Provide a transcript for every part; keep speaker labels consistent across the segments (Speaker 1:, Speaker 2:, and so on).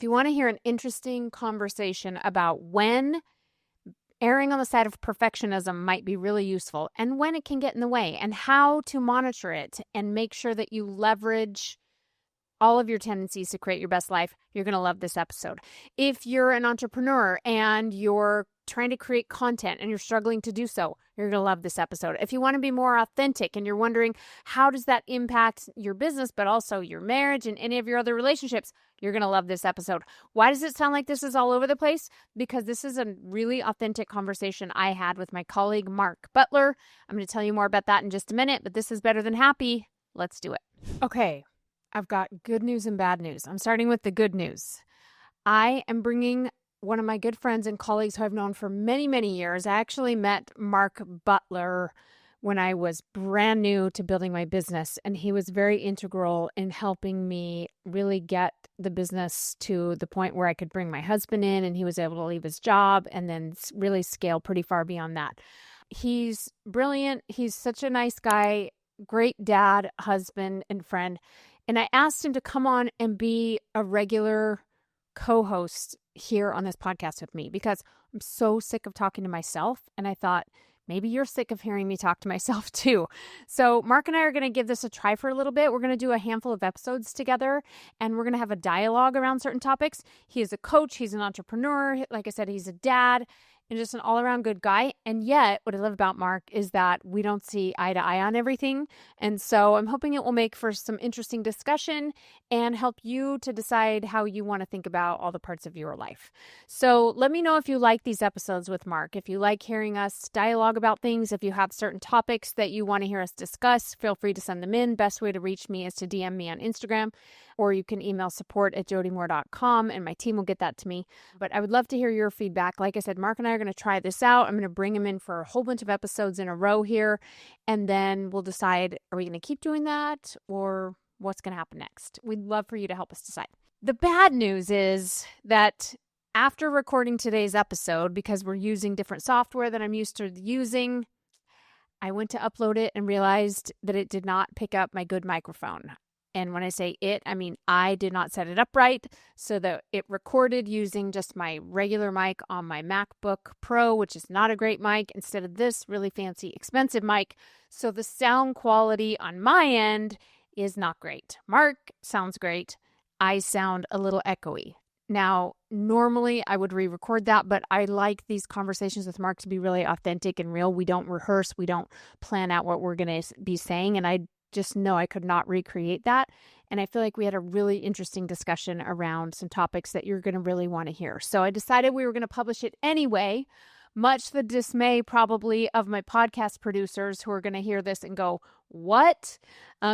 Speaker 1: if you want to hear an interesting conversation about when erring on the side of perfectionism might be really useful and when it can get in the way and how to monitor it and make sure that you leverage all of your tendencies to create your best life, you're going to love this episode. If you're an entrepreneur and you're trying to create content and you're struggling to do so, you're going to love this episode. If you want to be more authentic and you're wondering how does that impact your business, but also your marriage and any of your other relationships, you're going to love this episode. Why does it sound like this is all over the place? Because this is a really authentic conversation I had with my colleague, Mark Butler. I'm going to tell you more about that in just a minute, but this is better than happy. Let's do it. Okay. I've got good news and bad news. I'm starting with the good news. I am bringing one of my good friends and colleagues who I've known for many, many years. I actually met Mark Butler when I was brand new to building my business, and he was very integral in helping me really get the business to the point where I could bring my husband in, and he was able to leave his job and then really scale pretty far beyond that. He's brilliant. He's such a nice guy, great dad, husband, and friend. And I asked him to come on and be a regular co-host here on this podcast with me because I'm so sick of talking to myself. And I thought, maybe you're sick of hearing me talk to myself too. So Mark and I are going to give this a try for a little bit. We're going to do a handful of episodes together and we're going to have a dialogue around certain topics. He is a coach. He's an entrepreneur. Like I said, he's a dad and just an all-around good guy. And yet, what I love about Mark is that we don't see eye to eye on everything. And so I'm hoping it will make for some interesting discussion and help you to decide how you want to think about all the parts of your life. So let me know if you like these episodes with Mark. If you like hearing us dialogue about things, if you have certain topics that you want to hear us discuss, feel free to send them in. Best way to reach me is to DM me on Instagram, or you can email support@jodymoore.com and my team will get that to me. But I would love to hear your feedback. Like I said, Mark and I are going to try this out. I'm going to bring him in for a whole bunch of episodes in a row here, and then we'll decide, are we going to keep doing that or what's going to happen next? We'd love for you to help us decide. The bad news is that after recording today's episode, because we're using different software than I'm used to using, I went to upload it and realized that it did not pick up my good microphone. And when I say it, I mean I did not set it up right so that it recorded using just my regular mic on my MacBook Pro, which is not a great mic, instead of this really fancy, expensive mic. So the sound quality on my end is not great. Mark sounds great. I sound a little echoey. Now, normally I would re-record that, but I like these conversations with Mark to be really authentic and real. We don't rehearse. We don't plan out what we're going to be saying. And I just know I could not recreate that. And I feel like we had a really interesting discussion around some topics that you're going to really want to hear. So I decided we were going to publish it anyway, much to the dismay probably of my podcast producers who are going to hear this and go, what?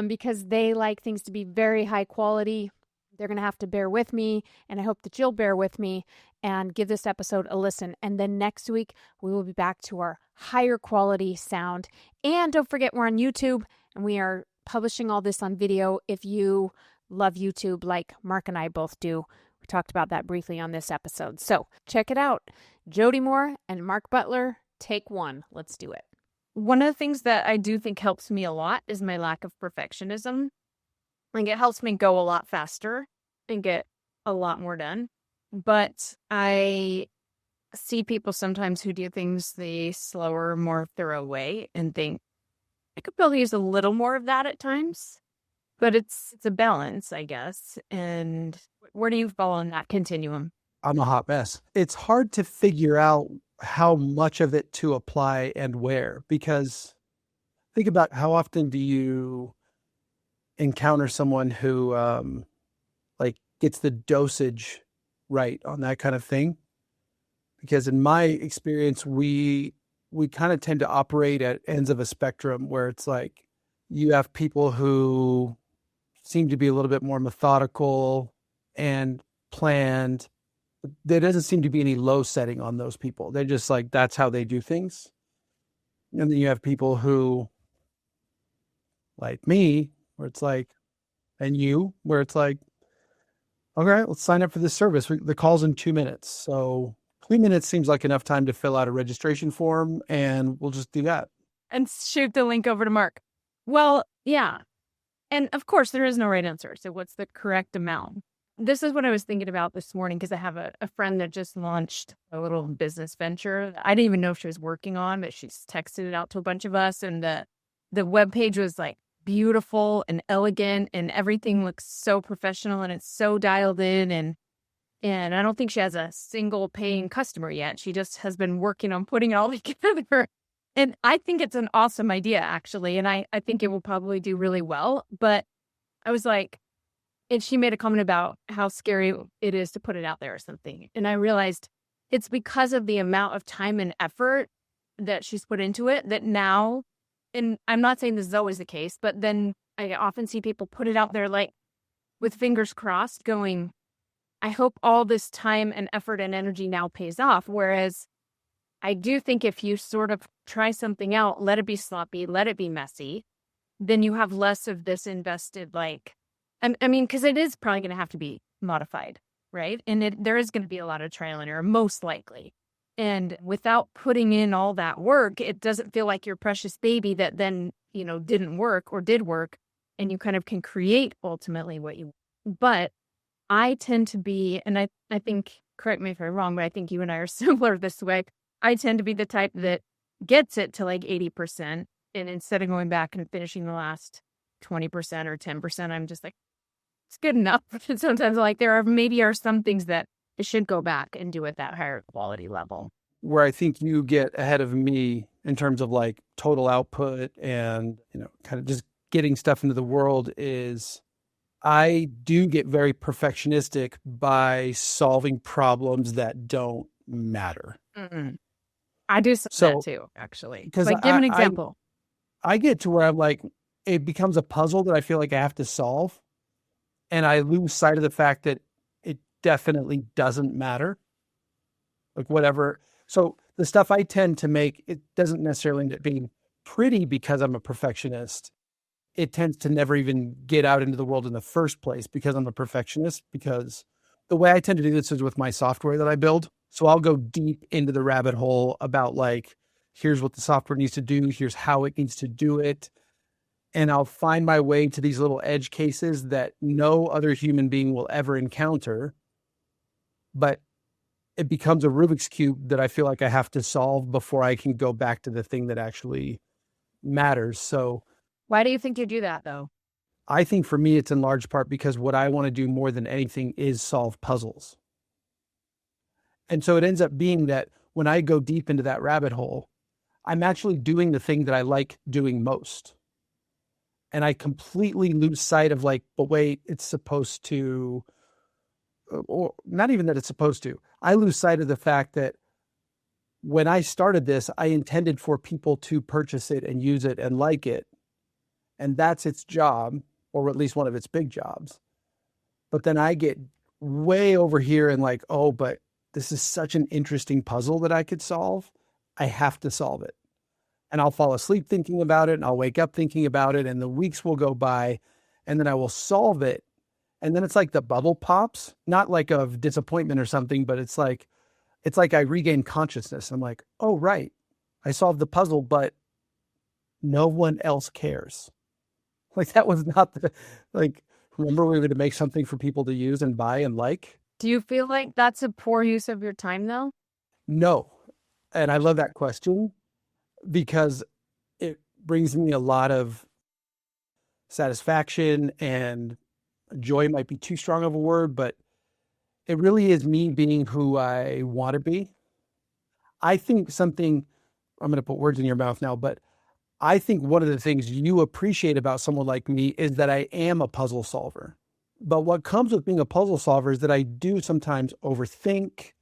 Speaker 1: Because they like things to be very high quality. They're going to have to bear with me, and I hope that you'll bear with me and give this episode a listen. And then next week, we will be back to our higher quality sound. And don't forget, we're on YouTube, and we are publishing all this on video if you love YouTube like Mark and I both do. We talked about that briefly on this episode. So check it out. Jody Moore and Mark Butler, take one. Let's do it.
Speaker 2: One of the things that I do think helps me a lot is my lack of perfectionism. Like, it helps me go a lot faster and get a lot more done. But I see people sometimes who do things the slower, more thorough way and think, I could probably use a little more of that at times. But it's a balance, I guess. And where do you fall in that continuum?
Speaker 3: I'm a hot mess. It's hard to figure out how much of it to apply and where, because think about how often do you encounter someone who gets the dosage right on that kind of thing. Because in my experience, we kind of tend to operate at ends of a spectrum where it's like you have people who seem to be a little bit more methodical and planned. There doesn't seem to be any low setting on those people. They're just like, that's how they do things. And then you have people who, like me, where it's like, and you, where it's like, okay, let's sign up for this service. The call's in 2 minutes. So 3 minutes seems like enough time to fill out a registration form, and we'll just do that.
Speaker 2: And shoot the link over to Mark. Well, yeah. And of course, there is no right answer. So what's the correct amount? this is what I was thinking about this morning because I have a friend that just launched a little business venture. I didn't even know if she was working on, but she's texted it out to a bunch of us. And the webpage was like beautiful and elegant and everything looks so professional and it's so dialed in. And I don't think she has a single paying customer yet. She just has been working on putting it all together. And I think it's an awesome idea, actually. And I think it will probably do really well. But I was like, and she made a comment about how scary it is to put it out there or something. And I realized it's because of the amount of time and effort that she's put into it that now, and I'm not saying this is always the case, but then I often see people put it out there like with fingers crossed going, I hope all this time and effort and energy now pays off. Whereas I do think if you sort of try something out, let it be sloppy, let it be messy, then you have less of this invested, like, I mean, because it is probably going to have to be modified, right? And there is going to be a lot of trial and error, most likely. And without putting in all that work, it doesn't feel like your precious baby that then, didn't work or did work. And you kind of can create ultimately what you want. But I tend to be, and I think, correct me if I'm wrong, but I think you and I are similar this way. I tend to be the type that gets it to like 80%. And instead of going back and finishing the last 20% or 10%, I'm just like, it's good enough. And sometimes like there are some things that it should go back and do at that higher quality level.
Speaker 3: Where I think you get ahead of me in terms of like total output and, kind of just getting stuff into the world is I do get very perfectionistic by solving problems that don't matter.
Speaker 2: Mm-mm. I do that too, actually.
Speaker 3: Because
Speaker 2: like, give an example.
Speaker 3: I get to where I'm like, it becomes a puzzle that I feel like I have to solve. And I lose sight of the fact that it definitely doesn't matter. Like whatever. So the stuff I tend to make, it doesn't necessarily end up being pretty because I'm a perfectionist. It tends to never even get out into the world in the first place because I'm a perfectionist. Because the way I tend to do this is with my software that I build. So I'll go deep into the rabbit hole about like, here's what the software needs to do. Here's how it needs to do it. And I'll find my way to these little edge cases that no other human being will ever encounter. But it becomes a Rubik's Cube that I feel like I have to solve before I can go back to the thing that actually matters. So
Speaker 2: why do you think you do that though?
Speaker 3: I think for me, it's in large part because what I want to do more than anything is solve puzzles. And so it ends up being that when I go deep into that rabbit hole, I'm actually doing the thing that I like doing most. And I completely lose sight of like, but wait, it's supposed to, or not even that it's supposed to. I lose sight of the fact that when I started this, I intended for people to purchase it and use it and like it. And that's its job, or at least one of its big jobs. But then I get way over here and like, oh, but this is such an interesting puzzle that I could solve. I have to solve it. And I'll fall asleep thinking about it, and I'll wake up thinking about it, and the weeks will go by, and then I will solve it. And then it's like the bubble pops, not like of disappointment or something, but it's like I regain consciousness. I'm like, oh, right. I solved the puzzle, but no one else cares. Like that was not remember we were going to make something for people to use and buy and like.
Speaker 2: Do you feel like that's a poor use of your time though?
Speaker 3: No. And I love that question because it brings me a lot of satisfaction, and joy might be too strong of a word, but it really is me being who I want to be. I think I'm going to put words in your mouth now, but I think one of the things you appreciate about someone like me is that I am a puzzle solver. But what comes with being a puzzle solver is that I do sometimes overthink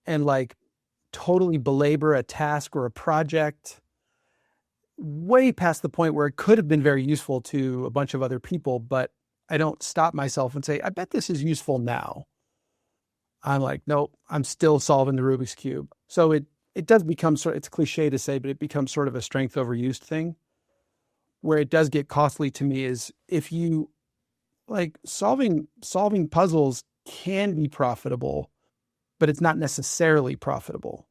Speaker 3: and like totally belabor a task or a project way past the point where it could have been very useful to a bunch of other people, but I don't stop myself and say, I bet this is useful now. I'm like, nope, I'm still solving the Rubik's Cube. So it does become it's cliche to say, but it becomes sort of a strength overused thing. Where it does get costly to me is if you like solving puzzles can be profitable, but it's not necessarily profitable.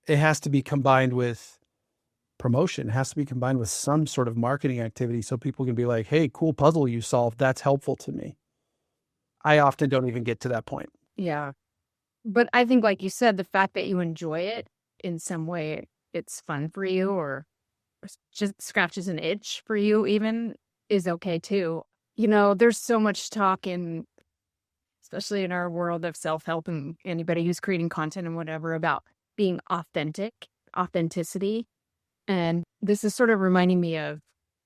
Speaker 3: It has to be combined with promotion. It has to be combined with some sort of marketing activity so people can be like, hey, cool puzzle you solved. That's helpful to me. I often don't even get to that point.
Speaker 2: Yeah. But I think, like you said, the fact that you enjoy it in some way, it's fun for you or just scratches an itch for you even is okay too. There's so much talk especially in our world of self-help and anybody who's creating content and whatever about being authenticity. And this is sort of reminding me of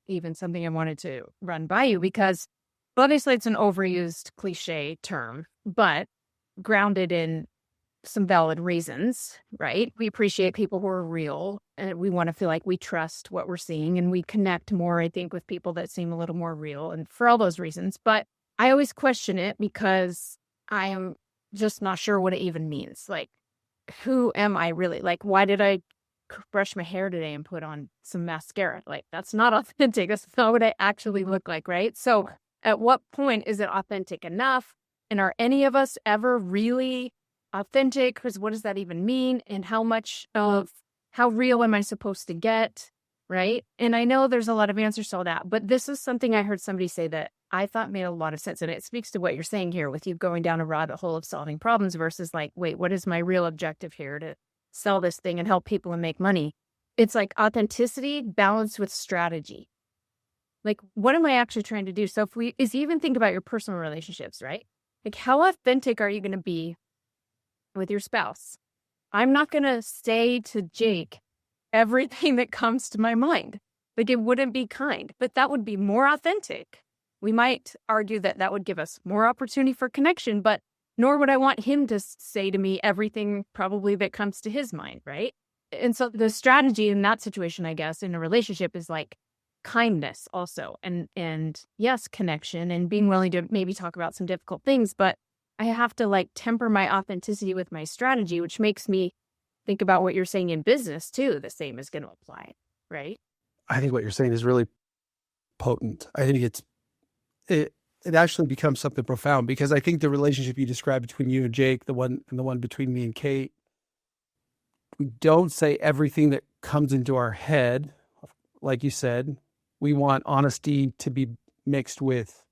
Speaker 2: even something I wanted to run by you because obviously it's an overused cliche term, but grounded in some valid reasons, right? We appreciate people who are real and we want to feel like we trust what we're seeing and we connect more, I think, with people that seem a little more real and for all those reasons. But I always question it because I am just not sure what it even means. Like, who am I really? Like, why did I brush my hair today and put on some mascara? Like, that's not authentic. That's not what I actually look like, right? So at what point is it authentic enough? And are any of us ever really authentic? Because what does that even mean? And how real am I supposed to get? Right. And I know there's a lot of answers to all that, but this is something I heard somebody say that I thought made a lot of sense. And it speaks to what you're saying here with you going down a rabbit hole of solving problems versus like, wait, what is my real objective here to sell this thing and help people and make money? It's like authenticity balanced with strategy. Like, what am I actually trying to do? So if you even think about your personal relationships, right? Like, how authentic are you going to be with your spouse? I'm not going to say to Jake everything that comes to my mind. Like, it wouldn't be kind, but that would be more authentic. We might argue that that would give us more opportunity for connection, but nor would I want him to say to me everything probably that comes to his mind, right? And so the strategy in that situation, I guess, in a relationship is like kindness also. And yes, connection and being willing to maybe talk about some difficult things, but I have to like temper my authenticity with my strategy, which makes me think about what you're saying in business too. The same is going to apply, right?
Speaker 3: I think what you're saying is really potent. I think it actually becomes something profound because I think the relationship you described between you and Jake, the one between me and Kate, we don't say everything that comes into our head. Like you said, we want honesty to be mixed with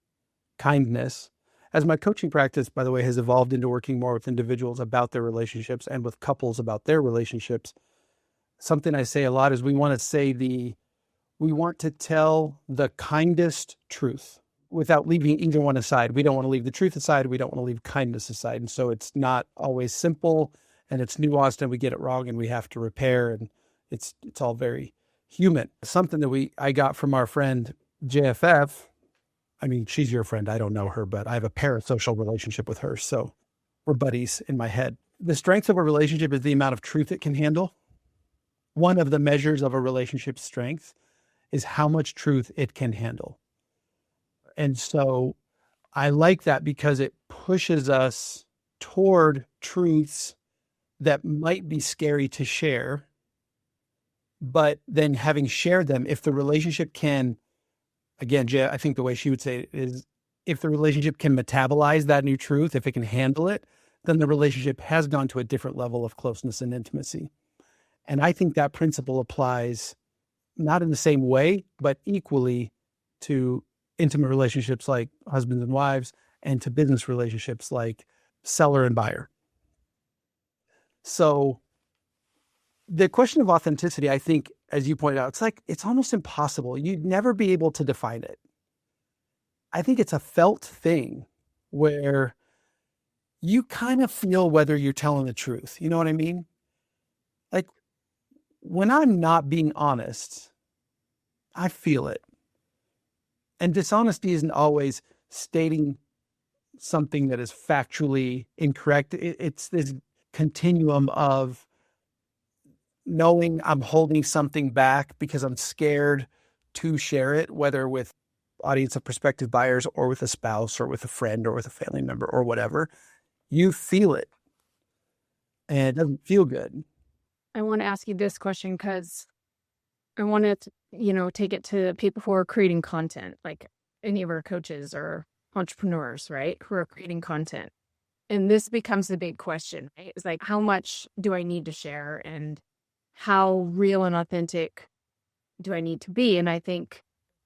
Speaker 3: kindness. As my coaching practice, by the way, has evolved into working more with individuals about their relationships and with couples about their relationships, something I say a lot is we want to tell the kindest truth without leaving either one aside. We don't want to leave the truth aside. We don't want to leave kindness aside. And so it's not always simple and it's nuanced and we get it wrong and we have to repair. And it's all very human. Something that I got from our friend JFF. I mean, she's your friend. I don't know her, but I have a parasocial relationship with her. So we're buddies in my head. The strength of a relationship is the amount of truth it can handle. One of the measures of a relationship's strength is how much truth it can handle. And so I like that because it pushes us toward truths that might be scary to share. But then having shared them, if the relationship can, again, Jay, I think the way she would say it is if the relationship can metabolize that new truth, if it can handle it, then the relationship has gone to a different level of closeness and intimacy. And I think that principle applies not in the same way, but equally to intimate relationships like husbands and wives and to business relationships like seller and buyer. So the question of authenticity, I think, as you pointed out, it's almost impossible. You'd never be able to define it. I think it's a felt thing where you kind of feel whether you're telling the truth. You know what I mean? Like when I'm not being honest, I feel it. And dishonesty isn't always stating something that is factually incorrect. It's this continuum of knowing I'm holding something back because I'm scared to share it, whether with audience of prospective buyers or with a spouse or with a friend or with a family member or whatever. You feel it and it doesn't feel good.
Speaker 2: I want to ask you this question because I want to, take it to people who are creating content, like any of our coaches or entrepreneurs, right? Who are creating content. And this becomes the big question, right? It's like, how much do I need to share and how real and authentic do I need to be? And I think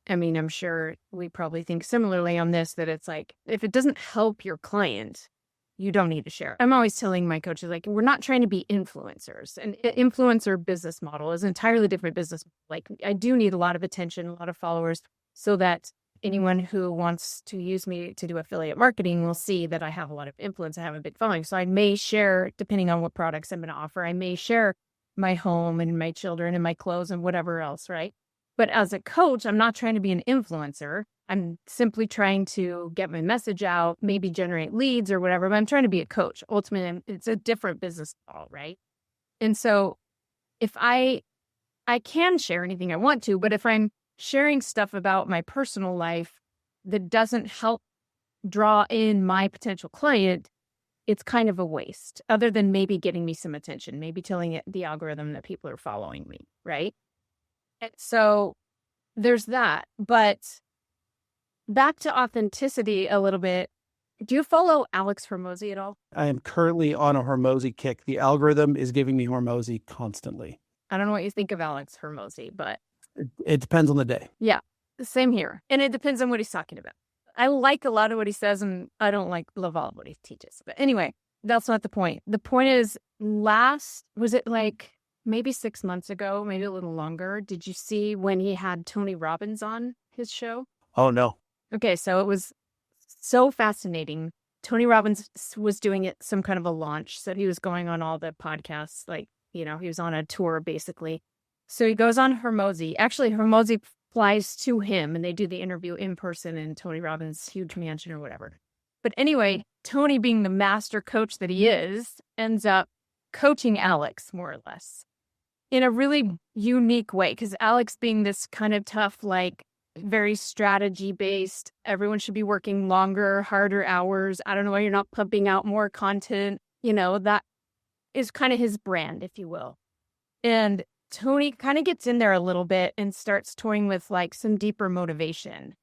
Speaker 2: I mean, I'm sure we probably think similarly on this, that it's like, if it doesn't help your client, you don't need to share. I'm always telling my coaches, like, we're not trying to be influencers. An influencer business model is an entirely different business. Like, I do need a lot of attention, a lot of followers, so that anyone who wants to use me to do affiliate marketing will see that I have a lot of influence. I have a big following. So I may share, depending on what products I'm going to offer, I may share my home and my children and my clothes and whatever else, right? But as a coach, I'm not trying to be an influencer. I'm simply trying to get my message out, maybe generate leads or whatever, but I'm trying to be a coach. Ultimately, it's a different business model, right? And so if I can share anything I want to, but if I'm sharing stuff about my personal life that doesn't help draw in my potential client, it's kind of a waste, other than maybe getting me some attention, maybe telling it the algorithm that people are following me, right? And so there's that. But back to authenticity a little bit. Do you follow Alex Hormosi at all?
Speaker 3: I am currently on a Hormosi kick. The algorithm is giving me Hormosi constantly.
Speaker 2: I don't know what you think of Alex Hormosi, but
Speaker 3: It depends on the day.
Speaker 2: yeah, same here. And it depends on what he's talking about. I like a lot of what he says, and I don't love all of what he teaches. But anyway, that's not the point. The point is, was it like maybe 6 months ago, maybe a little longer? Did you see when he had Tony Robbins on his show?
Speaker 3: Oh, no.
Speaker 2: Okay, so it was so fascinating. Tony Robbins was doing some kind of a launch. So he was going on all the podcasts, like, he was on a tour basically. So he goes on Hormosi. Actually, Hormosi flies to him and they do the interview in person in Tony Robbins' huge mansion or whatever. But anyway, Tony, being the master coach that he is, ends up coaching Alex, more or less, in a really unique way. Because Alex, being this kind of tough, like, very strategy-based, everyone should be working longer, harder hours. I don't know why you're not pumping out more content. That is kind of his brand, if you will. And Tony kind of gets in there a little bit and starts toying with like some deeper motivation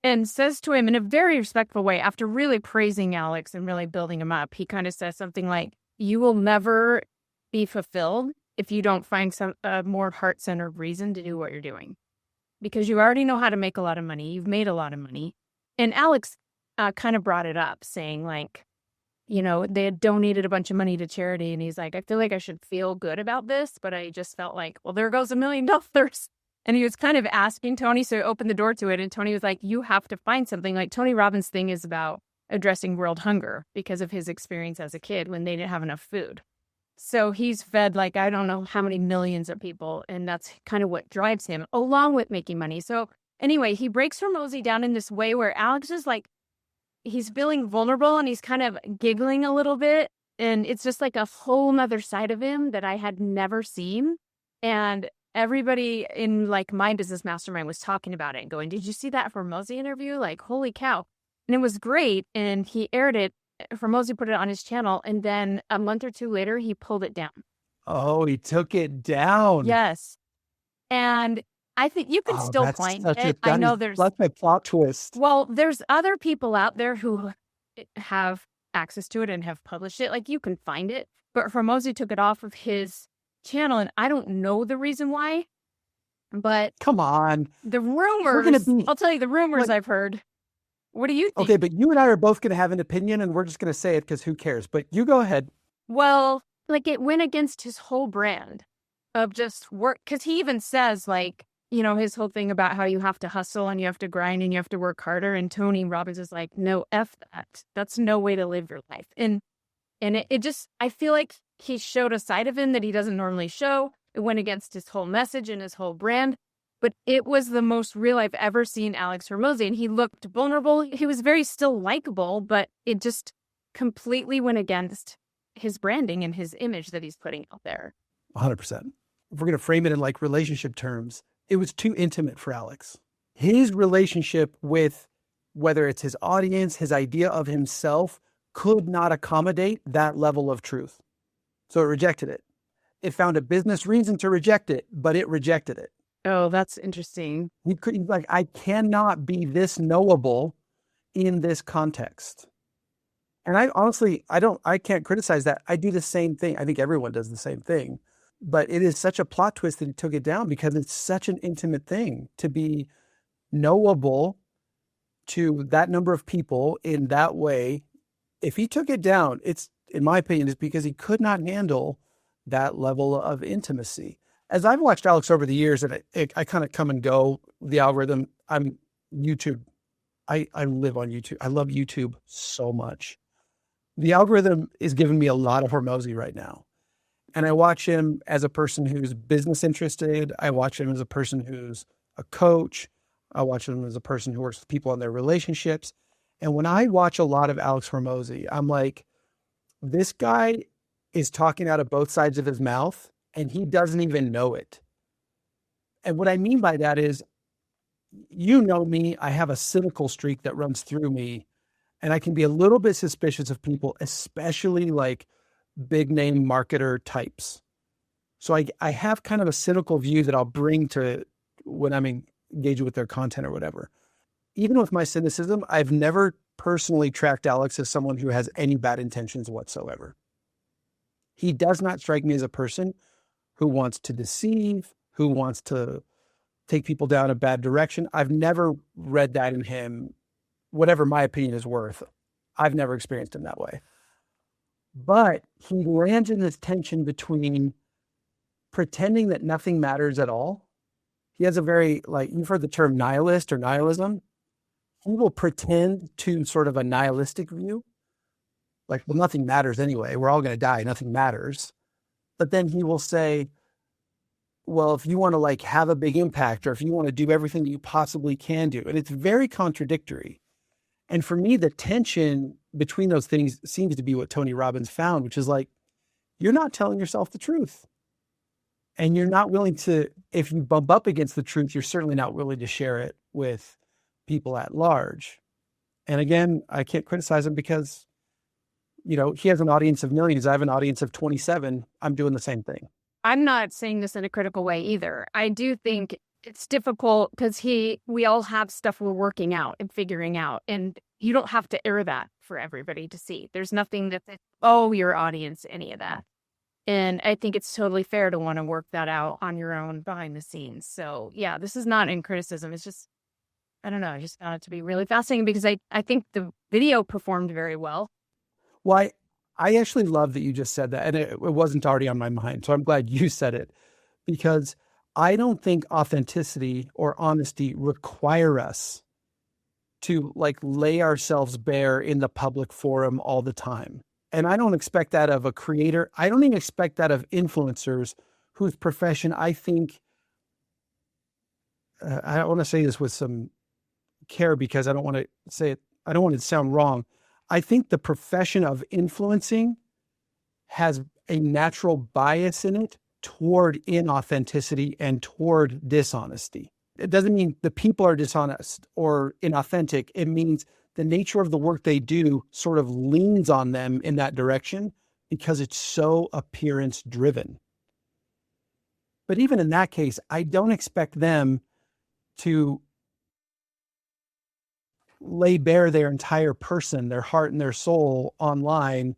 Speaker 2: and says to him in a very respectful way, after really praising Alex and really building him up, he kind of says something like, you will never be fulfilled if you don't find some more heart-centered reason to do what you're doing, because you already know how to make a lot of money. You've made a lot of money. And Alex kind of brought it up, saying like, they had donated a bunch of money to charity. And he's like, I feel like I should feel good about this. But I just felt like, well, there goes $1 million. And he was kind of asking Tony. So he opened the door to it. And Tony was like, you have to find something. Like, Tony Robbins' thing is about addressing world hunger because of his experience as a kid when they didn't have enough food. So he's fed like, I don't know how many millions of people. And that's kind of what drives him, along with making money. So anyway, he breaks Hormosi down in this way where Alex is like, he's feeling vulnerable and he's kind of giggling a little bit. And it's just like a whole nother side of him that I had never seen. And everybody in like my business mastermind was talking about it and going, did you see that Hormosi interview? Like, holy cow. And it was great. And he aired it. Hormosi put it on his channel. And then a month or two later, he pulled it down.
Speaker 3: Oh, he took it down.
Speaker 2: Yes. And I think you can still find it. I know that's
Speaker 3: my plot twist.
Speaker 2: Well, there's other people out there who have access to it and have published it. Like, you can find it. But Hormosi took it off of his channel, and I don't know the reason why. But
Speaker 3: come on,
Speaker 2: the rumors. I'll tell you the rumors I've heard. What do you think?
Speaker 3: Okay, but you and I are both going to have an opinion, and we're just going to say it because who cares? But you go ahead.
Speaker 2: Well, like, it went against his whole brand of just work. Because he even says, like, his whole thing about how you have to hustle and you have to grind and you have to work harder. And Tony Robbins is like, no, F that. That's no way to live your life. And it just, I feel like he showed a side of him that he doesn't normally show. It went against his whole message and his whole brand. But it was the most real I've ever seen Alex Hormosi. And he looked vulnerable. He was very still likable, but it just completely went against his branding and his image that he's putting out there.
Speaker 3: 100%. If we're going to frame it in like relationship terms, it was too intimate for Alex. His relationship with, whether it's his audience, his idea of himself, could not accommodate that level of truth. So it rejected it. It found a business reason to reject it, but it rejected it.
Speaker 2: Oh, that's interesting.
Speaker 3: He couldn't, like, I cannot be this knowable in this context. And I honestly, I can't criticize that. I do the same thing. I think everyone does the same thing. But it is such a plot twist that he took it down because it's such an intimate thing to be knowable to that number of people in that way. If he took it down, it's, in my opinion, it's because he could not handle that level of intimacy. As I've watched Alex over the years, and I kind of come and go, the algorithm, I'm YouTube. I live on YouTube. I love YouTube so much. The algorithm is giving me a lot of Hormosi right now. And I watch him as a person who's business interested. I watch him as a person who's a coach. I watch him as a person who works with people on their relationships. And when I watch a lot of Alex Hormosi, I'm like, this guy is talking out of both sides of his mouth and he doesn't even know it. And what I mean by that is, you know me, I have a cynical streak that runs through me, and I can be a little bit suspicious of people, especially like big name marketer types. So I have kind of a cynical view that I'll bring to when I'm engaging with their content or whatever. Even with my cynicism, I've never personally tracked Alex as someone who has any bad intentions whatsoever. He does not strike me as a person who wants to deceive, who wants to take people down a bad direction. I've never read that in him, whatever my opinion is worth. I've never experienced him that way. But he lands in this tension between pretending that nothing matters at all. He has a very, like, you've heard the term nihilist or nihilism. He will pretend to sort of a nihilistic view. Like, well, nothing matters anyway. We're all going to die. Nothing matters. But then he will say, well, if you want to like have a big impact, or if you want to do everything that you possibly can do. And it's very contradictory. And for me, the tension between those things seems to be what Tony Robbins found, which is like, you're not telling yourself the truth. And you're not willing to, if you bump up against the truth, you're certainly not willing to share it with people at large. And again, I can't criticize him because, you know, he has an audience of millions. I have an audience of 27. I'm doing the same thing.
Speaker 2: I'm not saying this in a critical way either. I do think it's difficult because we all have stuff we're working out and figuring out, and you don't have to air that for everybody to see. There's nothing that, your audience, any of that. And I think it's totally fair to want to work that out on your own behind the scenes. So yeah, this is not in criticism. It's just, I don't know. I just found it to be really fascinating because I think the video performed very well.
Speaker 3: Why? I actually love that you just said that, and it wasn't already on my mind. So I'm glad you said it, because I don't think authenticity or honesty require us to like lay ourselves bare in the public forum all the time. And I don't expect that of a creator. I don't even expect that of influencers whose profession I think, I want to say this with some care because I don't want to say it, I don't want it to sound wrong. I think the profession of influencing has a natural bias in it toward inauthenticity and toward dishonesty. It doesn't mean the people are dishonest or inauthentic. It means the nature of the work they do sort of leans on them in that direction because it's so appearance driven. But even in that case, I don't expect them to lay bare their entire person, their heart and their soul online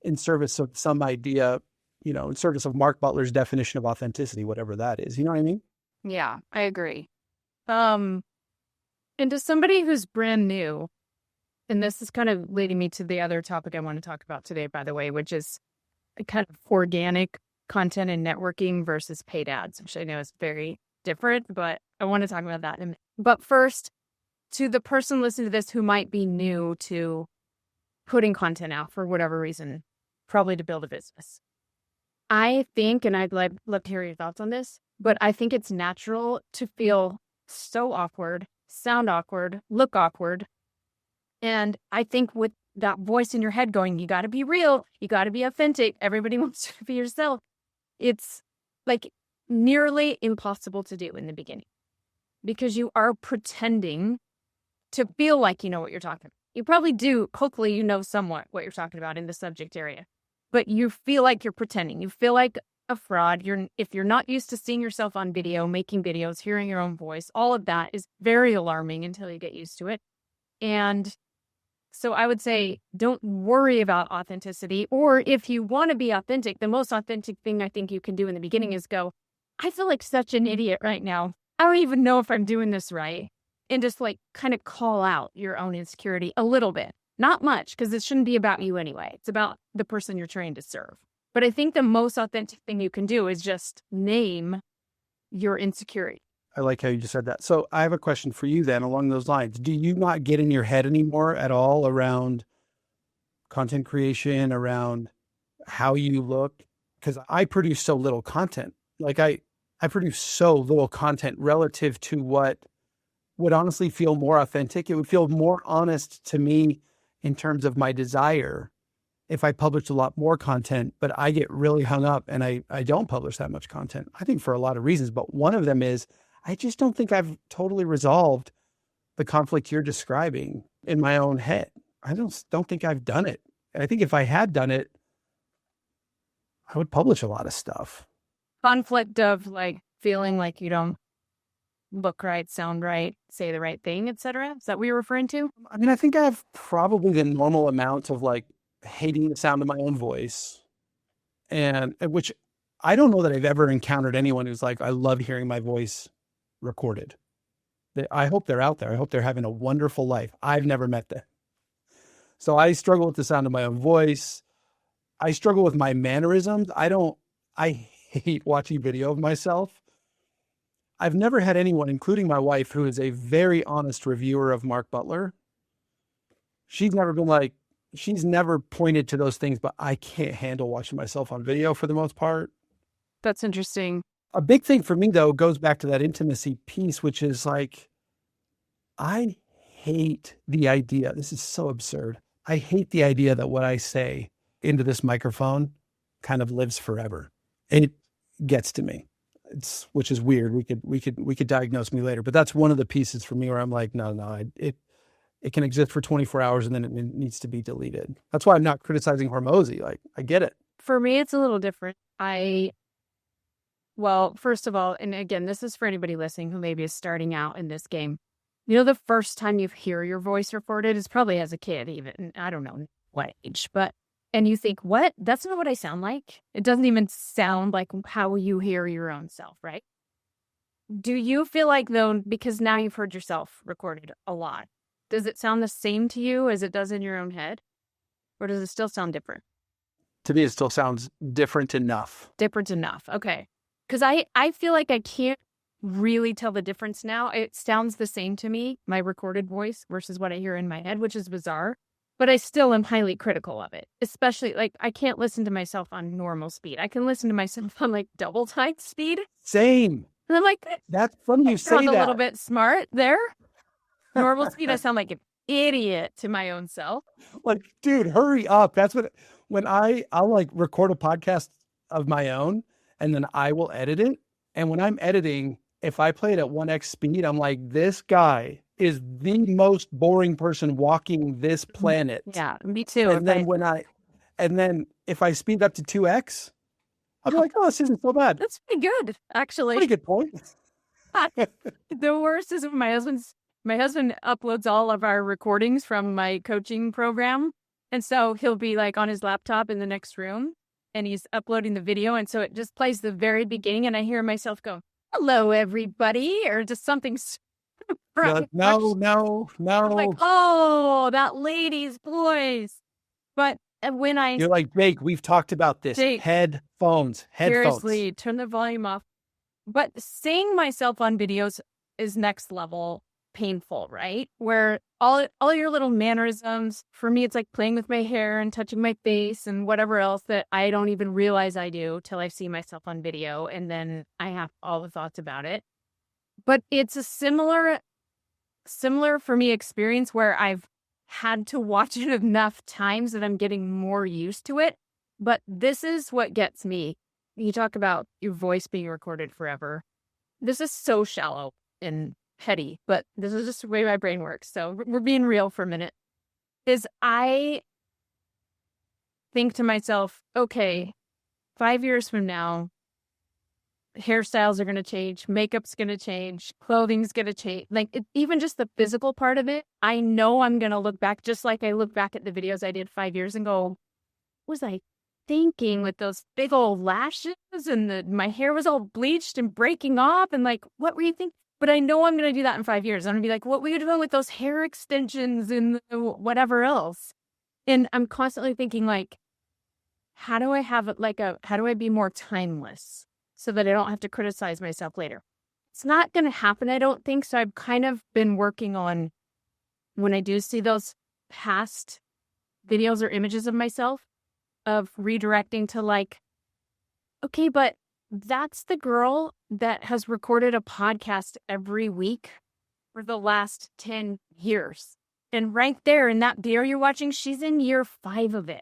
Speaker 3: in service of some idea, you know, in service of Mark Butler's definition of authenticity, whatever that is. You know what I mean?
Speaker 2: Yeah, I agree. And to somebody who's brand new, and this is kind of leading me to the other topic I want to talk about today, by the way, which is kind of organic content and networking versus paid ads, which I know is very different, but I want to talk about that in a minute. But first, to the person listening to this who might be new to putting content out for whatever reason, probably to build a business. I think, and I'd love to hear your thoughts on this, but I think it's natural to feel so awkward, sound awkward, look awkward. And I think with that voice in your head going, you got to be real, you got to be authentic, everybody wants to be yourself. It's like nearly impossible to do in the beginning because you are pretending to feel like you know what you're talking about. You probably do. Hopefully you know somewhat what you're talking about in the subject area, but you feel like you're pretending. You feel like a fraud. If you're not used to seeing yourself on video, making videos, hearing your own voice, all of that is very alarming until you get used to it. And so I would say, don't worry about authenticity. Or if you want to be authentic, the most authentic thing I think you can do in the beginning is go, I feel like such an idiot right now. I don't even know if I'm doing this right. and just like kind of call out your own insecurity a little bit. Not much, because it shouldn't be about you anyway. It's about the person you're trying to serve. But I think the most authentic thing you can do is just name your insecurity.
Speaker 3: I like how you just said that. So I have a question for you then along those lines. Do you not get in your head anymore at all around content creation, around how you look? Because I produce so little content. Like I produce so little content relative to what would honestly feel more authentic. It would feel more honest to me in terms of my desire if I published a lot more content, but I get really hung up and I don't publish that much content. I think for a lot of reasons, but one of them is I just don't think I've totally resolved the conflict you're describing in my own head. I don't think I've done it. And I think if I had done it, I would publish a lot of stuff.
Speaker 2: Conflict of like feeling like you don't look right, sound right, say the right thing, etc. Is that what you're referring to?
Speaker 3: I mean, I think I have probably the normal amount of like hating the sound of my own voice, and which I don't know that I've ever encountered anyone who's like, I love hearing my voice recorded. I hope they're out there. I hope they're having a wonderful life. I've never met them. So I struggle with the sound of my own voice. I struggle with my mannerisms. I hate watching video of myself. I've never had anyone, including my wife, who is a very honest reviewer of Mark Butler. She's never pointed to those things, but I can't handle watching myself on video for the most part.
Speaker 2: That's interesting.
Speaker 3: A big thing for me, though, goes back to that intimacy piece, which is like, I hate the idea. This is so absurd. I hate the idea that what I say into this microphone kind of lives forever. It gets to me. Which is weird. We could diagnose me later, but that's one of the pieces for me where I'm like, no, it can exist for 24 hours and then it needs to be deleted. That's why I'm not criticizing Hormosi. Like, I get it.
Speaker 2: For me, it's a little different. Well, first of all, and again, this is for anybody listening who maybe is starting out in this game. You know, the first time you hear your voice recorded is probably as a kid, even, I don't know what age, and you think, what? That's not what I sound like. It doesn't even sound like how you hear your own self, right? Do you feel like, though, because now you've heard yourself recorded a lot, does it sound the same to you as it does in your own head? Or does it still sound different?
Speaker 3: To me, it still sounds different enough.
Speaker 2: Different enough. Okay. Because I feel like I can't really tell the difference now. It sounds the same to me, my recorded voice versus what I hear in my head, which is bizarre. But I still am highly critical of it, especially like I can't listen to myself on normal speed. I can listen to myself on like double time speed.
Speaker 3: Same.
Speaker 2: And I'm like,
Speaker 3: that's funny you say that.
Speaker 2: A little bit smart there. Normal speed, I sound like an idiot to my own self.
Speaker 3: Like, dude, hurry up. That's when I'll like record a podcast of my own and then I will edit it. And when I'm editing, if I play it at 1x speed, I'm like, this guy is the most boring person walking this planet.
Speaker 2: Yeah, me too.
Speaker 3: And then if I speed up to 2x, I'm like, oh, this isn't so bad.
Speaker 2: That's pretty good, actually.
Speaker 3: Pretty good point.
Speaker 2: The worst is when my husband uploads all of our recordings from my coaching program. And so he'll be like on his laptop in the next room and he's uploading the video. And so it just plays the very beginning and I hear myself go, hello, everybody, or just something.
Speaker 3: Like, no.
Speaker 2: I'm like, oh, that lady's voice. But when
Speaker 3: you're like, Jake, we've talked about this.
Speaker 2: Jake,
Speaker 3: headphones.
Speaker 2: Seriously, turn the volume off. But seeing myself on videos is next level painful, right? Where all your little mannerisms, for me, it's like playing with my hair and touching my face and whatever else that I don't even realize I do till I see myself on video. And then I have all the thoughts about it. But it's a similar for me experience where I've had to watch it enough times that I'm getting more used to it. But this is what gets me. You talk about your voice being recorded forever. This is so shallow and petty, but this is just the way my brain works. So we're being real for a minute. Is I think to myself, okay, 5 years from now, hairstyles are going to change, makeup's going to change, clothing's going to change. Like even just the physical part of it, I know I'm going to look back just like I look back at the videos I did 5 years ago. What was I thinking with those big old lashes and my hair was all bleached and breaking off? And like, what were you thinking? But I know I'm going to do that in 5 years. I'm going to be like, what were you doing with those hair extensions and whatever else? And I'm constantly thinking like, how do I have it how do I be more timeless so that I don't have to criticize myself later? It's not going to happen, I don't think. So I've kind of been working on, when I do see those past videos or images of myself, of redirecting to like, okay, but that's the girl that has recorded a podcast every week for the last 10 years. And right there in that video you're watching, she's in year 5 of it.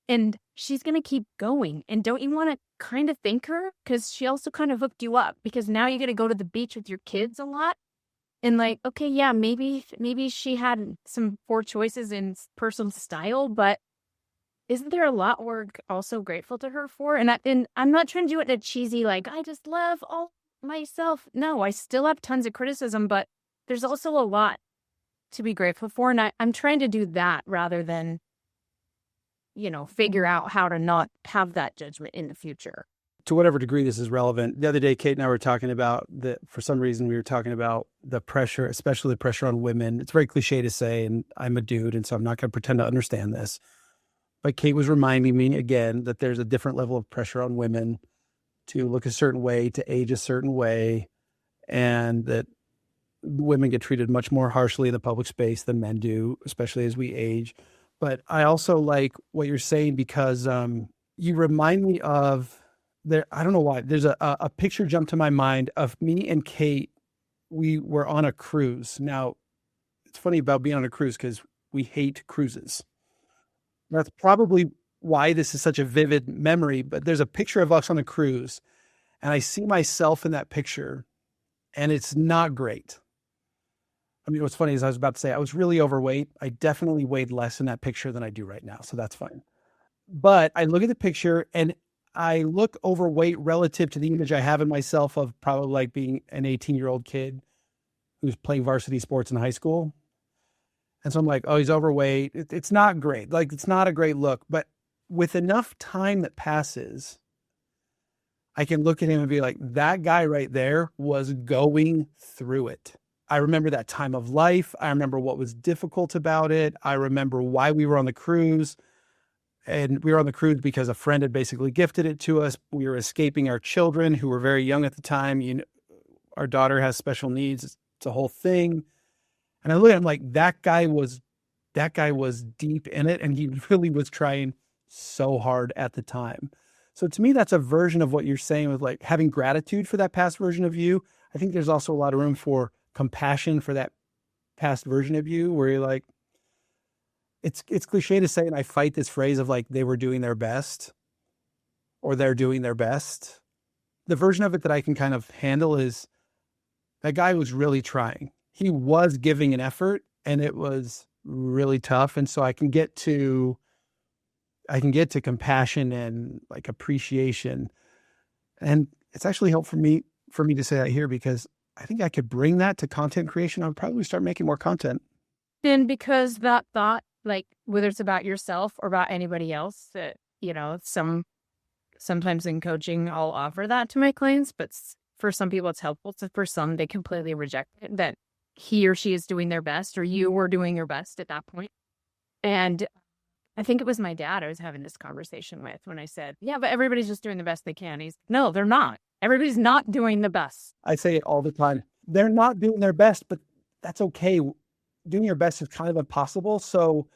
Speaker 2: And she's going to keep going. And don't you want to kind of thank her? Because she also kind of hooked you up. Because now you're going to go to the beach with your kids a lot. And like, okay, yeah, maybe she had some poor choices in personal style, but isn't there a lot we're also grateful to her for? And I'm not trying to do it in a cheesy, like, I just love all myself. No, I still have tons of criticism, but there's also a lot to be grateful for. And I'm trying to do that rather than, figure out how to not have that judgment in the future.
Speaker 3: To whatever degree this is relevant, the other day, Kate and I were talking about for some reason, we were talking about the pressure, especially the pressure on women. It's very cliche to say, and I'm a dude, and so I'm not going to pretend to understand this. But Kate was reminding me again that there's a different level of pressure on women to look a certain way, to age a certain way, and that women get treated much more harshly in the public space than men do, especially as we age. But I also like what you're saying because you remind me of I don't know why. There's a picture jumped to my mind of me and Kate. We were on a cruise. Now, it's funny about being on a cruise because we hate cruises. That's probably why this is such a vivid memory, but there's a picture of us on a cruise and I see myself in that picture and it's not great. I mean, what's funny is I was about to say I was really overweight. I definitely weighed less in that picture than I do right now. So that's fine. But I look at the picture and I look overweight relative to the image I have in myself of probably like being an 18-year-old kid who's playing varsity sports in high school. And so I'm like, oh, he's overweight. It's not great. Like, it's not a great look. But with enough time that passes, I can look at him and be like, that guy right there was going through it. I remember that time of life. I remember what was difficult about it. I remember why we were on the cruise. And we were on the cruise because a friend had basically gifted it to us. We were escaping our children who were very young at the time. Our daughter has special needs. It's a whole thing. And I look at him like that guy was deep in it. And he really was trying so hard at the time. So to me, that's a version of what you're saying with like having gratitude for that past version of you. I think there's also a lot of room for compassion for that past version of you where you're like, it's cliche to say, and I fight this phrase of like, they were doing their best or they're doing their best. The version of it that I can kind of handle is that guy was really trying. He was giving an effort and it was really tough. And so I can get to compassion and like appreciation. And it's actually helpful for me to say that here because I think I could bring that to content creation. I would probably start making more content.
Speaker 2: And because that thought, like whether it's about yourself or about anybody else, that, sometimes in coaching, I'll offer that to my clients, but for some people it's helpful. So for some, they completely reject it, that he or she is doing their best or you were doing your best at that point. And I think it was my dad I was having this conversation with when I said, yeah, but everybody's just doing the best they can. He's no, they're not. Everybody's not doing the best.
Speaker 3: I say it all the time. They're not doing their best, but that's okay. Doing your best is kind of impossible. So,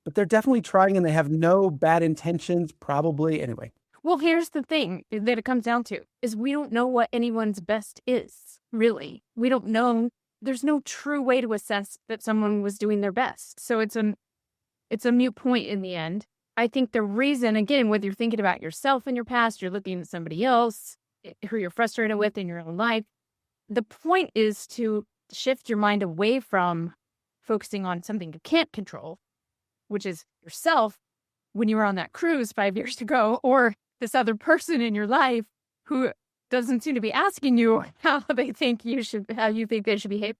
Speaker 3: but they're definitely trying and they have no bad intentions, probably. Anyway.
Speaker 2: Well, here's the thing that it comes down to is we don't know what anyone's best is, really. We don't know. There's no true way to assess that someone was doing their best. So it's a moot point in the end. I think the reason, again, whether you're thinking about yourself in your past, you're looking at somebody else who you're frustrated with in your own life, the point is to shift your mind away from focusing on something you can't control, which is yourself when you were on that cruise 5 years ago, or this other person in your life who doesn't seem to be asking you how you think they should behave.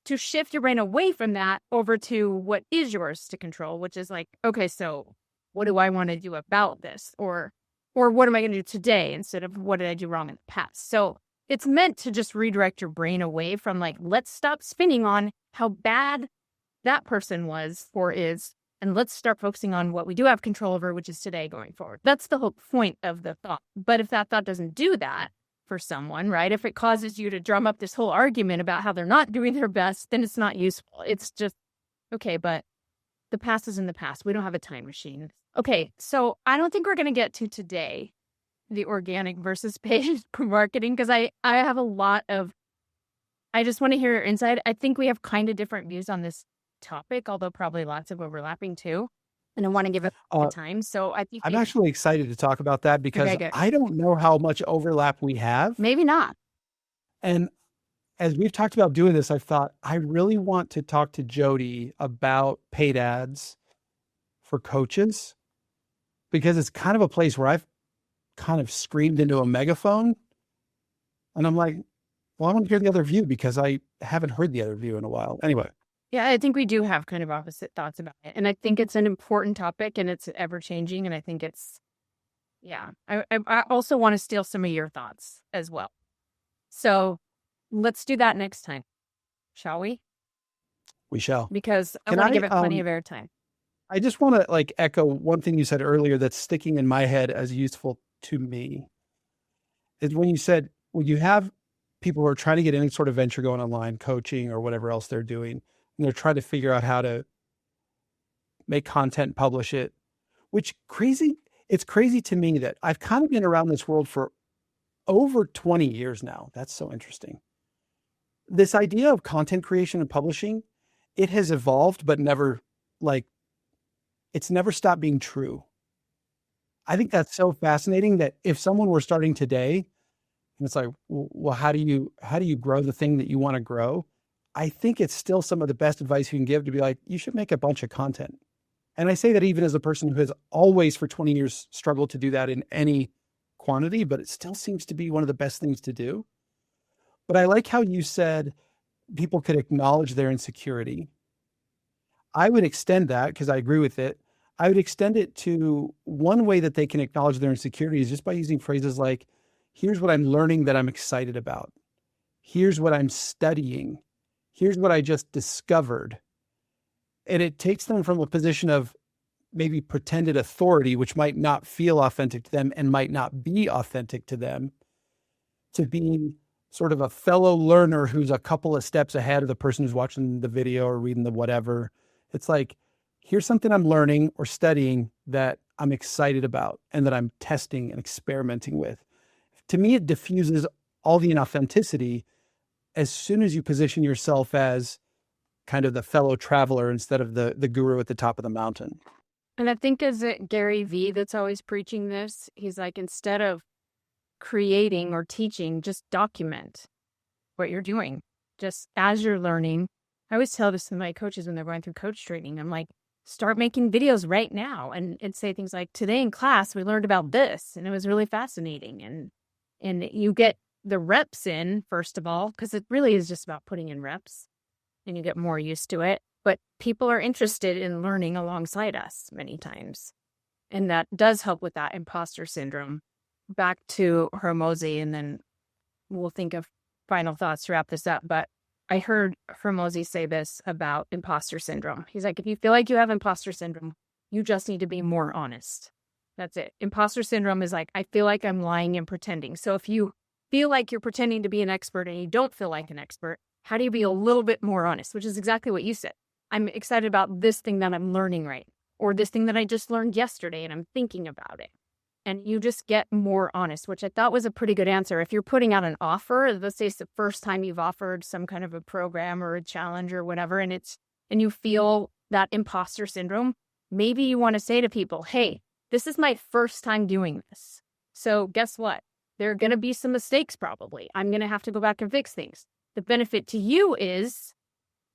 Speaker 2: To shift your brain away from that over to what is yours to control, which is like, okay, so what do I want to do about this? Or what am I going to do today instead of what did I do wrong in the past? So it's meant to just redirect your brain away from like, let's stop spinning on how bad that person was or is, and let's start focusing on what we do have control over, which is today going forward. That's the whole point of the thought. But if that thought doesn't do that for someone, right, if it causes you to drum up this whole argument about how they're not doing their best, then it's not useful. It's just, okay, but the past is in the past. We don't have a time machine. Okay, so I don't think we're going to get to today the organic versus paid marketing, because I have a lot of, I just want to hear your insight. I think we have kind of different views on this topic, although probably lots of overlapping too. And I want to give it the time. So I think
Speaker 3: I'm actually excited to talk about that because
Speaker 2: Okay, good.
Speaker 3: I don't know how much overlap we have.
Speaker 2: maybe not.
Speaker 3: And as we've talked about doing this, I've thought I really want to talk to Jody about paid ads for coaches, because it's kind of a place where I've kind of screamed into a megaphone. And I'm like, well, I want to hear the other view because I haven't heard the other view in a while. Anyway.
Speaker 2: Yeah, I think we do have kind of opposite thoughts about it. And I think it's an important topic and it's ever changing. And I think it's, yeah, I also want to steal some of your thoughts as well. So let's do that next time, shall we?
Speaker 3: We shall.
Speaker 2: Because I
Speaker 3: Can
Speaker 2: want to
Speaker 3: I,
Speaker 2: give it plenty of airtime.
Speaker 3: I just want to like echo one thing you said earlier that's sticking in my head as useful to me, is when you said, when you have people who are trying to get any sort of venture going online, coaching or whatever else they're doing, and they're trying to figure out how to make content, publish it, it's crazy to me that I've kind of been around this world for over 20 years now. That's so interesting. This idea of content creation and publishing, it has evolved, but never it's never stopped being true. I think that's so fascinating that if someone were starting today and it's like, well, how do you grow the thing that you want to grow? I think it's still some of the best advice you can give to be like, you should make a bunch of content. And I say that even as a person who has always for 20 years struggled to do that in any quantity, but it still seems to be one of the best things to do. But I like how you said people could acknowledge their insecurity. I would extend that, because I agree with it. I would extend it to one way that they can acknowledge their insecurity is just by using phrases like, here's what I'm learning that I'm excited about. Here's what I'm studying. Here's what I just discovered. And it takes them from a position of maybe pretended authority, which might not feel authentic to them and might not be authentic to them, to being sort of a fellow learner who's a couple of steps ahead of the person who's watching the video or reading the whatever. It's like, here's something I'm learning or studying that I'm excited about and that I'm testing and experimenting with. To me, it diffuses all the inauthenticity as soon as you position yourself as kind of the fellow traveler instead of the guru at the top of the mountain.
Speaker 2: And I think is it Gary Vee that's always preaching this? He's like, instead of creating or teaching, just document what you're doing. Just as you're learning. I always tell this to my coaches when they're going through coach training. I'm like, start making videos right now and say things like, today in class, we learned about this and it was really fascinating. And you get the reps in, first of all, because it really is just about putting in reps and you get more used to it. But people are interested in learning alongside us many times. And that does help with that imposter syndrome. Back to Hormosi, and then we'll think of final thoughts to wrap this up. But I heard Hormosi say this about imposter syndrome. He's like, if you feel like you have imposter syndrome, you just need to be more honest. That's it. Imposter syndrome is like, I feel like I'm lying and pretending. So if you feel like you're pretending to be an expert and you don't feel like an expert, how do you be a little bit more honest? Which is exactly what you said. I'm excited about this thing that I'm learning right, or this thing that I just learned yesterday and I'm thinking about it. And you just get more honest, which I thought was a pretty good answer. If you're putting out an offer, let's say it's the first time you've offered some kind of a program or a challenge or whatever, and you feel that imposter syndrome, maybe you want to say to people, hey, this is my first time doing this. So guess what? There are going to be some mistakes probably. I'm going to have to go back and fix things. The benefit to you is,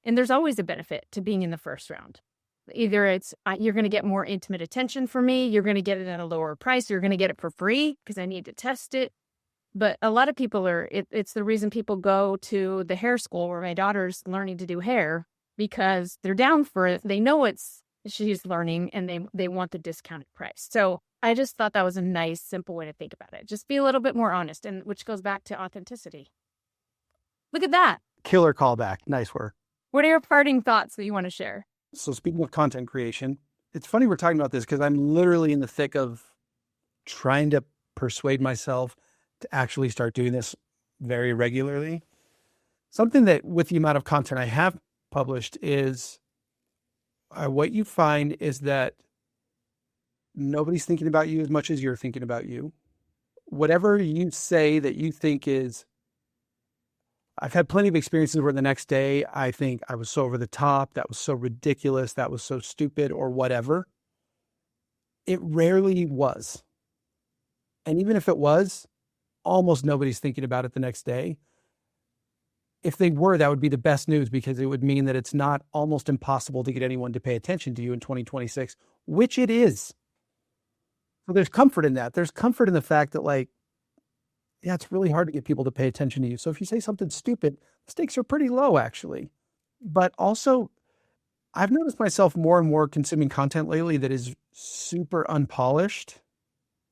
Speaker 2: and there's always a benefit to being in the first round. Either it's you're going to get more intimate attention from me, you're going to get it at a lower price, you're going to get it for free because I need to test it. But a lot of people it's the reason people go to the hair school where my daughter's learning to do hair, because they're down for it. They know she's learning and they want the discounted price. So I just thought that was a nice, simple way to think about it. Just be a little bit more honest, and which goes back to authenticity. Look at that.
Speaker 3: Killer callback. Nice work.
Speaker 2: What are your parting thoughts that you want to share?
Speaker 3: So speaking of content creation, it's funny we're talking about this because I'm literally in the thick of trying to persuade myself to actually start doing this very regularly. Something that with the amount of content I have published is what you find is that nobody's thinking about you as much as you're thinking about you. Whatever you say that you think is, I've had plenty of experiences where the next day I think I was so over the top, that was so ridiculous, that was so stupid or whatever. It rarely was. And even if it was, almost nobody's thinking about it the next day. If they were, that would be the best news because it would mean that it's not almost impossible to get anyone to pay attention to you in 2026, which it is. So there's comfort in that. There's comfort in the fact that it's really hard to get people to pay attention to you. So if you say something stupid, the stakes are pretty low actually. But also, I've noticed myself more and more consuming content lately that is super unpolished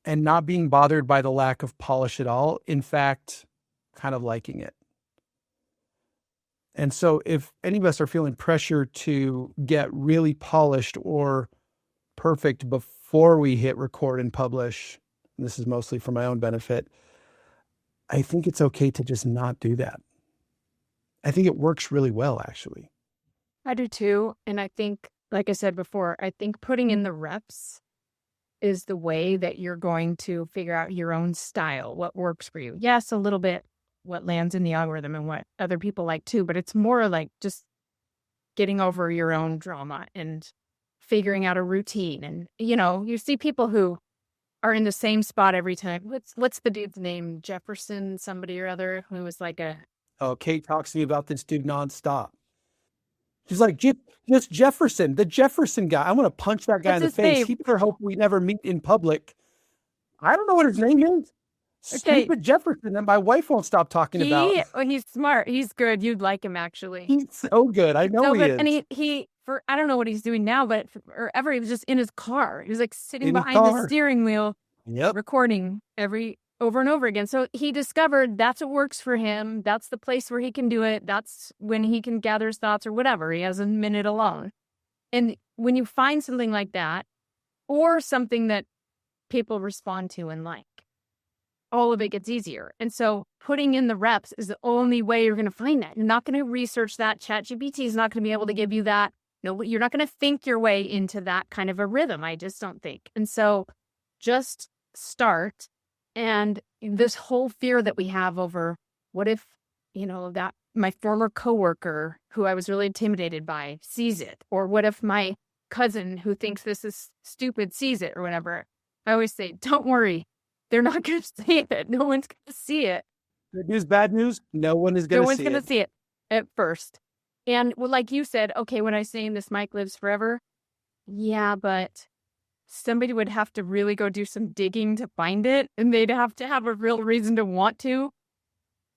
Speaker 3: and not being bothered by the lack of polish at all. In fact, kind of liking it. And so if any of us are feeling pressure to get really polished or perfect before we hit record and publish, and this is mostly for my own benefit, I think it's okay to just not do that. I think it works really well, actually.
Speaker 2: I do too. And I think, like I said before, I think putting in the reps is the way that you're going to figure out your own style, what works for you. Yes, a little bit what lands in the algorithm and what other people like too, but it's more like just getting over your own drama and figuring out a routine. And, you see people who are in the same spot every time. What's the dude's name? Jefferson, somebody or other, who was like
Speaker 3: Kate talks to me about this dude nonstop. She's like, just Jefferson, the Jefferson guy. I want to punch that guy in the face. He better hope we never meet in public. I don't know what his name is.
Speaker 2: Okay.
Speaker 3: Stupid Jefferson that my wife won't stop talking about.
Speaker 2: He's smart. He's good. You'd like him, actually.
Speaker 3: He's so good. I know he is.
Speaker 2: And he I don't know what he's doing now, but forever he was just in his car. He was like sitting behind the steering wheel, recording over and over again. So he discovered that's what works for him. That's the place where he can do it. That's when he can gather his thoughts or whatever. He has a minute alone. And when you find something like that, or something that people respond to and like, all of it gets easier. And so putting in the reps is the only way you're going to find that. You're not going to research that. ChatGPT is not going to be able to give you that. No, you're not going to think your way into that kind of a rhythm. I just don't think. And so just start. And this whole fear that we have over what if, that my former coworker who I was really intimidated by sees it, or what if my cousin who thinks this is stupid sees it or whatever. I always say, don't worry. They're not going to see it. No one's going to see it.
Speaker 3: Good news, bad news. No one is going to see it.
Speaker 2: No one's going to see it at first. And like you said, okay, when I say this mic lives forever, yeah, but somebody would have to really go do some digging to find it, and they'd have to have a real reason to want to.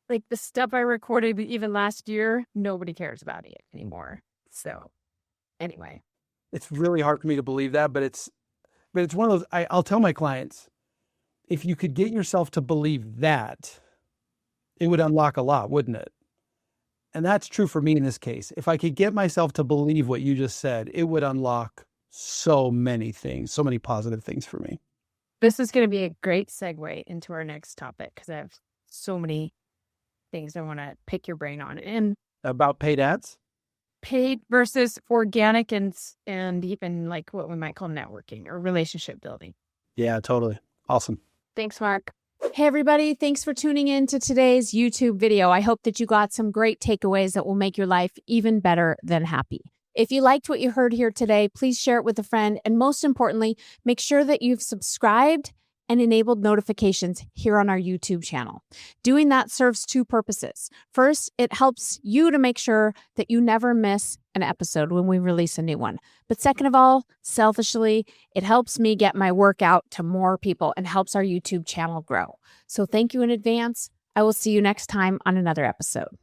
Speaker 2: Like the stuff I recorded even last year, nobody cares about it anymore. So anyway.
Speaker 3: It's really hard for me to believe that, but it's one of those, I'll tell my clients, if you could get yourself to believe that, it would unlock a lot, wouldn't it? And that's true for me in this case. If I could get myself to believe what you just said, it would unlock so many things, so many positive things for me.
Speaker 2: This is going to be a great segue into our next topic because I have so many things I want to pick your brain on. And
Speaker 3: about paid ads?
Speaker 2: Paid versus organic and even like what we might call networking or relationship building.
Speaker 3: Yeah, totally. Awesome.
Speaker 2: Thanks, Mark.
Speaker 1: Hey, everybody. Thanks for tuning in to today's YouTube video. I hope that you got some great takeaways that will make your life even better than happy. If you liked what you heard here today, please share it with a friend. And most importantly, make sure that you've subscribed and enabled notifications here on our YouTube channel. Doing that serves two purposes. First, it helps you to make sure that you never miss an episode when we release a new one. But second of all, selfishly, it helps me get my work out to more people and helps our YouTube channel grow. So thank you in advance. I will see you next time on another episode.